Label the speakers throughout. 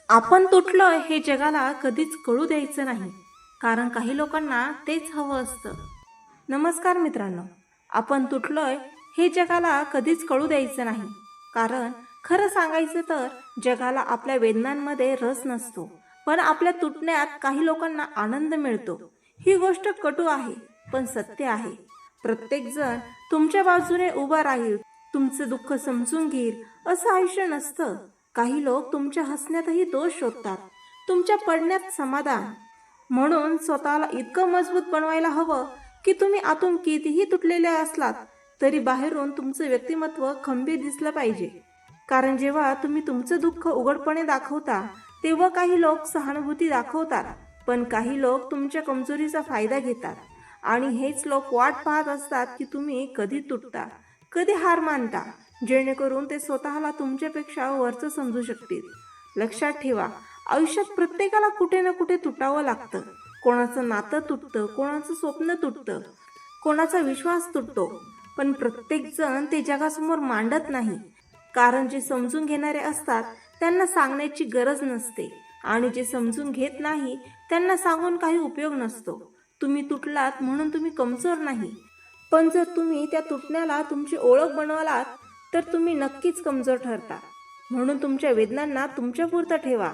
Speaker 1: आपण तुटलोय हे जगाला कधीच कळू द्यायचं नाही, कारण काही लोकांना तेच हवं असतं. नमस्कार मित्रांनो, आपण तुटलोय हे जगाला कधीच कळू द्यायचं नाही, कारण खरं सांगायचं तर जगाला आपल्या वेदनांमध्ये रस नसतो, पण आपल्या तुटण्यात काही लोकांना आनंद मिळतो. ही गोष्ट कटू आहे पण सत्य आहे. प्रत्येक जण तुमच्या बाजूने उभा राहील, तुमचं दुःख समजून घेईल असं आयुष्य नसतं. काही लोक तुमच्या हसण्यातही दोष शोधतात, तुमच्या पडण्यात समाधान. म्हणून स्वतःला इतकं मजबूत बनवायला हवं की तुम्ही आतून कितीही तुटलेले असलात तरी बाहेरून तुमचं व्यक्तिमत्व खंबीर दिसलं पाहिजे. कारण जेव्हा तुम्ही तुमचं दुःख उघडपणे दाखवता तेव्हा काही लोक सहानुभूती दाखवतात, पण काही लोक तुमच्या कमजोरीचा फायदा घेतात. आणि हेच लोक वाट पाहत असतात की तुम्ही कधी तुटता, कधी हार मानता, जेणेकरून ते स्वतःला तुमच्यापेक्षा वरचं समजू शकतील. लक्षात ठेवा, आयुष्यात प्रत्येकाला कुठे ना कुठे तुटावं लागतं. कोणाचं नातं तुटतं, कोणाचं स्वप्न तुटतं, कोणाचा विश्वास तुटतो, पण प्रत्येक जण ते जगासमोर मांडत नाही. कारण जे समजून घेणारे असतात त्यांना सांगण्याची गरज नसते, आणि जे समजून घेत नाही त्यांना सांगून काही उपयोग नसतो. तुम्ही तुटलात म्हणून तुम्ही कमजोर नाही, पण जर तुम्ही त्या तुटण्याला तुमची ओळख बनवलात तर तुम्ही नक्कीच कमजोर ठरता. म्हणून तुमच्या वेदनांना तुमच्यापुरतं ठेवा.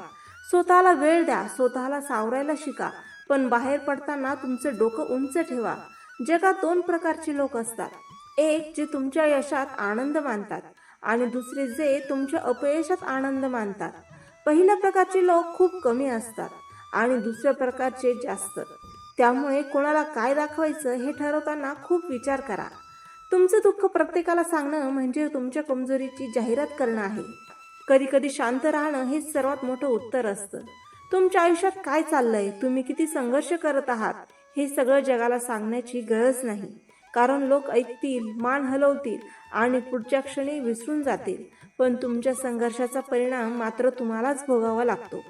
Speaker 1: स्वतःला वेळ द्या, स्वतःला सावरायला शिका, पण बाहेर पडताना तुमचं डोकं उंच ठेवा. जगात दोन प्रकारचे लोक असतात, एक जे तुमच्या यशात आनंद मानतात आणि दुसरे जे तुमच्या अपयशात आनंद मानतात. पहिल्या प्रकारचे लोक खूप कमी असतात आणि दुसऱ्या प्रकारचे जास्त. त्यामुळे कोणाला काय दाखवायचं हे ठरवताना खूप विचार करा. तुमचं दुःख प्रत्येकाला सांगणं म्हणजे तुमच्या कमजोरीची जाहिरात करणं आहे. कधी कधी शांत राहणं हे सर्वात मोठं उत्तर असतं. तुमच्या आयुष्यात काय चाललंय, तुम्ही किती संघर्ष करत आहात, हे सगळं जगाला सांगण्याची गरज नाही. कारण लोक ऐकतील, मान हलवतील आणि पुढच्या क्षणी विसरून जातील, पण तुमच्या संघर्षाचा परिणाम मात्र तुम्हालाच भोगावा लागतो.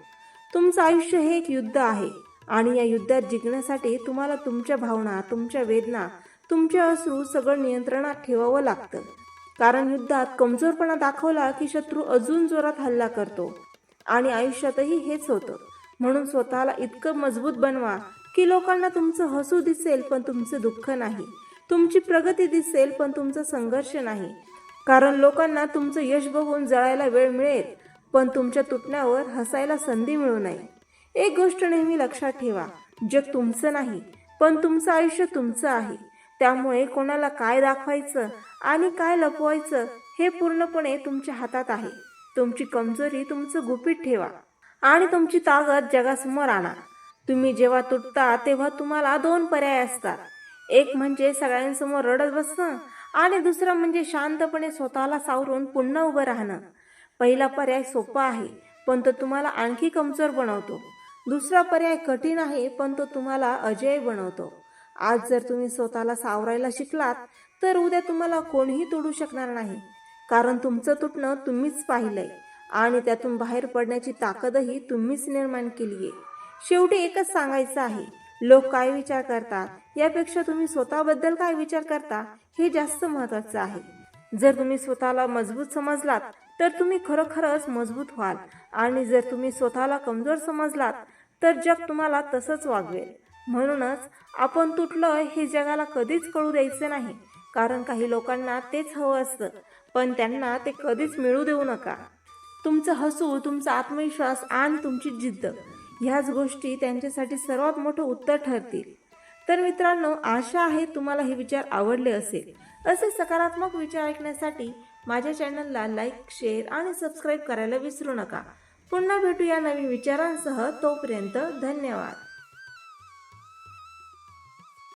Speaker 1: तुमचं आयुष्य हे एक युद्ध आहे आणि या युद्धात जिंकण्यासाठी तुम्हाला तुमच्या भावना, तुमच्या वेदना, तुमचे अश्रू सगळं नियंत्रणात ठेवावं लागतं. कारण युद्धात कमजोरपणा दाखवला की शत्रू अजून जोरात हल्ला करतो, आणि आयुष्यातही हेच होतं. म्हणून स्वतःला इतकं मजबूत बनवा की लोकांना तुमचं हसू दिसेल पण तुमचं दुःख नाही, तुमची प्रगती दिसेल पण तुमचा संघर्ष नाही. कारण लोकांना तुमचं यश बघून जळायला वेळ मिळेल, पण तुमच्या तुटण्यावर हसायला संधी मिळू नये. एक गोष्ट नेहमी लक्षात ठेवा, जग तुमचं नाही, पण तुमचं आयुष्य तुमचं आहे. त्यामुळे कोणाला काय दाखवायचं आणि काय लपवायचं हे पूर्णपणे तुमच्या हातात आहे. तुमची कमजोरी तुमचं गुपित ठेवा आणि तुमची ताकद जगासमोर आणा. तुम्ही जेव्हा तुटता तेव्हा तुम्हाला दोन पर्याय असतात. एक म्हणजे सगळ्यांसमोर रडत बसणं आणि दुसरा म्हणजे शांतपणे स्वतःला सावरून पुन्हा उभं राहणं. पहिला पर्याय सोपा आहे पण तो तुम्हाला आणखी कमजोर बनवतो. दुसरा पर्याय कठीण आहे पण तो तुम्हाला अजेय बनवतो. आज जर तुम्ही स्वतःला सावरायला शिकलात तर उद्या तुम्हाला कोणीही तोडू शकणार नाही. कारण तुमचं तुटणं तुम्हीच पाहिलंय आणि त्यातून बाहेर पडण्याची ताकदही तुम्हीच निर्माण केली आहे. शेवटी एकच सांगायचं आहे, लोक काय विचार करतात यापेक्षा तुम्ही स्वतःबद्दल काय विचार करता हे जास्त महत्त्वाचं आहे. जर तुम्ही स्वतःला मजबूत समजलात तर तुम्ही खरोखरच मजबूत व्हाल, आणि जर तुम्ही स्वतःला कमजोर समजलात तर जग तुम्हाला तसंच वागवेल. म्हणूनच आपण तुटलोय हे जगाला कधीच कळू द्यायचं नाही, कारण काही लोकांना तेच हवं असतं, पण त्यांना ते कधीच मिळू देऊ नका. तुमचं हसू, तुमचा आत्मविश्वास आणि तुमची जिद्द ह्याच गोष्टी त्यांच्यासाठी सर्वात मोठं उत्तर ठरतील. तर मित्रांनो, आशा आहे तुम्हाला हे विचार आवडले असेल. असे सकारात्मक विचार ऐकण्यासाठी माझ्या चॅनलला लाईक, शेअर आणि सबस्क्राईब करायला विसरू नका. पुन्हा भेटूया नवीन विचारांसह. तोपर्यंत धन्यवाद.